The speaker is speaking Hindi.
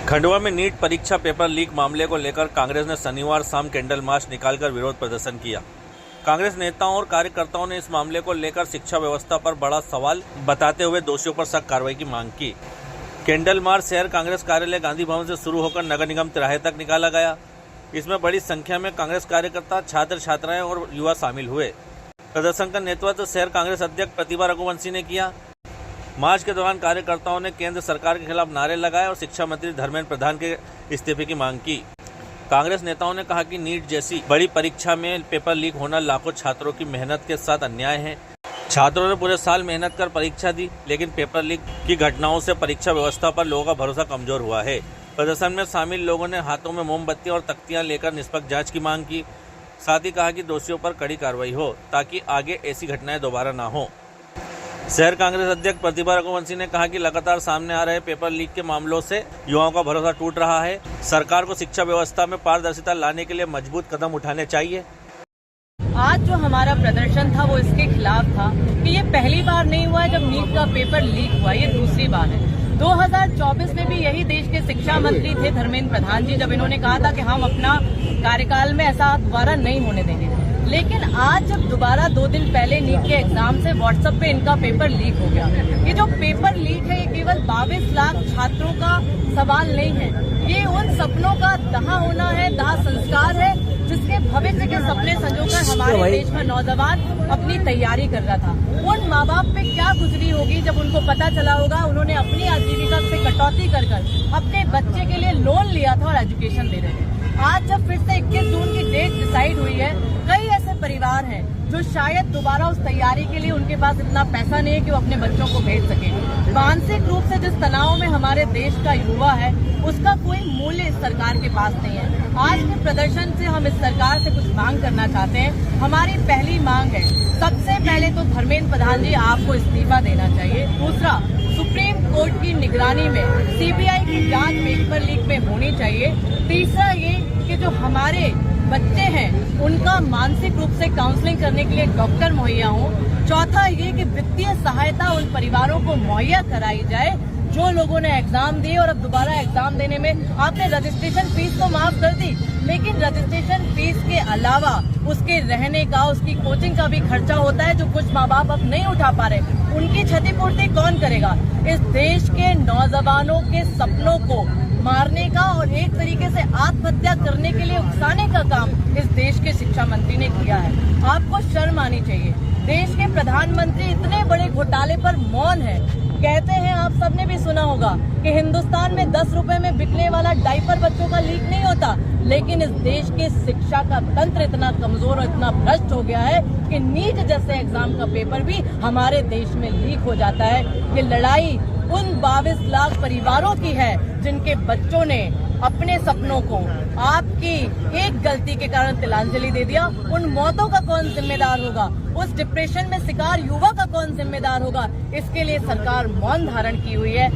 खंडवा में नीट परीक्षा पेपर लीक मामले को लेकर कांग्रेस ने शनिवार शाम कैंडल मार्च निकालकर विरोध प्रदर्शन किया। कांग्रेस नेताओं और कार्यकर्ताओं ने इस मामले को लेकर शिक्षा व्यवस्था पर बड़ा सवाल बताते हुए दोषियों पर सख्त कार्रवाई की मांग की। कैंडल मार्च शहर कांग्रेस कार्यालय गांधी भवन से शुरू होकर नगर निगम तिराहे तक निकाला गया। इसमें बड़ी संख्या में कांग्रेस कार्यकर्ता, छात्र छात्राएं और युवा शामिल हुए। प्रदर्शन का नेतृत्व शहर कांग्रेस अध्यक्ष प्रतिभा रघुवंशी ने किया। मार्च के दौरान कार्यकर्ताओं ने केंद्र सरकार के खिलाफ नारे लगाए और शिक्षा मंत्री धर्मेंद्र प्रधान के इस्तीफे की मांग की। कांग्रेस नेताओं ने कहा कि नीट जैसी बड़ी परीक्षा में पेपर लीक होना लाखों छात्रों की मेहनत के साथ अन्याय है। छात्रों ने पूरे साल मेहनत कर परीक्षा दी, लेकिन पेपर लीक की घटनाओं से परीक्षा व्यवस्था पर लोगों का भरोसा कमजोर हुआ है। प्रदर्शन में शामिल लोगों ने हाथों में मोमबत्ती और तख्तियां लेकर निष्पक्ष जांच की मांग की। साथ ही कहा कि दोषियों पर कड़ी कार्रवाई हो ताकि आगे ऐसी घटनाएं दोबारा न हो। शहर कांग्रेस अध्यक्ष प्रतिभा रघुवंशी ने कहा कि लगातार सामने आ रहे पेपर लीक के मामलों से युवाओं का भरोसा टूट रहा है। सरकार को शिक्षा व्यवस्था में पारदर्शिता लाने के लिए मजबूत कदम उठाने चाहिए। आज जो हमारा प्रदर्शन था वो इसके खिलाफ था कि ये पहली बार नहीं हुआ है जब नीट का पेपर लीक हुआ, ये दूसरी बार है। 2024 में भी यही देश के शिक्षा मंत्री थे धर्मेंद्र प्रधान जी, जब इन्होंने कहा था कि हम अपना कार्यकाल में ऐसा दोबारा नहीं होने देंगे। लेकिन आज जब दोबारा 2 दिन पहले नीट के एग्जाम से व्हाट्सएप पे इनका पेपर लीक हो गया। ये जो पेपर लीक है ये केवल 22 लाख छात्रों का सवाल नहीं है, ये उन सपनों का दहा होना है, दहा संस्कार है जिसके भविष्य के सपने संजोकर हमारे देश का नौजवान अपनी तैयारी कर रहा था। उन माँ बाप पे क्या गुजरी होगी जब उनको पता चला होगा उन्होंने अपनी आजीविका से कटौती कर अपने बच्चे के लिए लोन लिया था और एजुकेशन दे रहे थे। आज जब फिर से 21 जून की डेट डिसाइड हुई है, कई ऐसे परिवार हैं जो शायद दोबारा उस तैयारी के लिए उनके पास इतना पैसा नहीं है कि वो अपने बच्चों को भेज सके। मानसिक रूप से जिस तनाव में हमारे देश का युवा है उसका कोई मूल्य इस सरकार के पास नहीं है। आज के प्रदर्शन से हम इस सरकार से कुछ मांग करना चाहते हैं। हमारी पहली मांग है, सबसे पहले तो धर्मेंद्र प्रधान जी आपको इस्तीफा देना चाहिए। दूसरा, सुप्रीम कोर्ट की निगरानी में सीबीआई की जांच पेपर लीक में होनी चाहिए। तीसरा ये कि जो हमारे बच्चे हैं उनका मानसिक रूप से काउंसलिंग करने के लिए डॉक्टर मुहैया हो। चौथा ये कि वित्तीय सहायता उन परिवारों को मुहैया कराई जाए जो लोगों ने एग्जाम दिए और अब दोबारा एग्जाम देने में आपने रजिस्ट्रेशन फीस तो माफ कर दी, लेकिन रजिस्ट्रेशन फीस के अलावा उसके रहने का, उसकी कोचिंग का भी खर्चा होता है जो कुछ माँ बाप अब नहीं उठा पा रहे। उनकी क्षतिपूर्ति कौन करेगा? इस देश के नौजवानों के सपनों को मारने का और एक तरीके से आत्महत्या करने के लिए उकसाने का काम इस देश के शिक्षा मंत्री ने किया है। आपको शर्म आनी चाहिए। देश के प्रधानमंत्री इतने बड़े घोटाले पर मौन है। कहते हैं, आप सबने भी सुना होगा कि हिंदुस्तान में 10 रुपए में बिकने वाला डायपर बच्चों का लीक नहीं होता, लेकिन इस देश की शिक्षा का तंत्र इतना कमजोर और इतना भ्रष्ट हो गया है कि नीट जैसे एग्जाम का पेपर भी हमारे देश में लीक हो जाता है। ये लड़ाई उन 22 लाख परिवारों की है जिनके बच्चों ने अपने सपनों को आपकी एक गलती के कारण तिलांजलि दे दिया। उन मौतों का कौन जिम्मेदार होगा? उस डिप्रेशन में शिकार युवा का कौन जिम्मेदार होगा? इसके लिए सरकार मौन धारण की हुई है।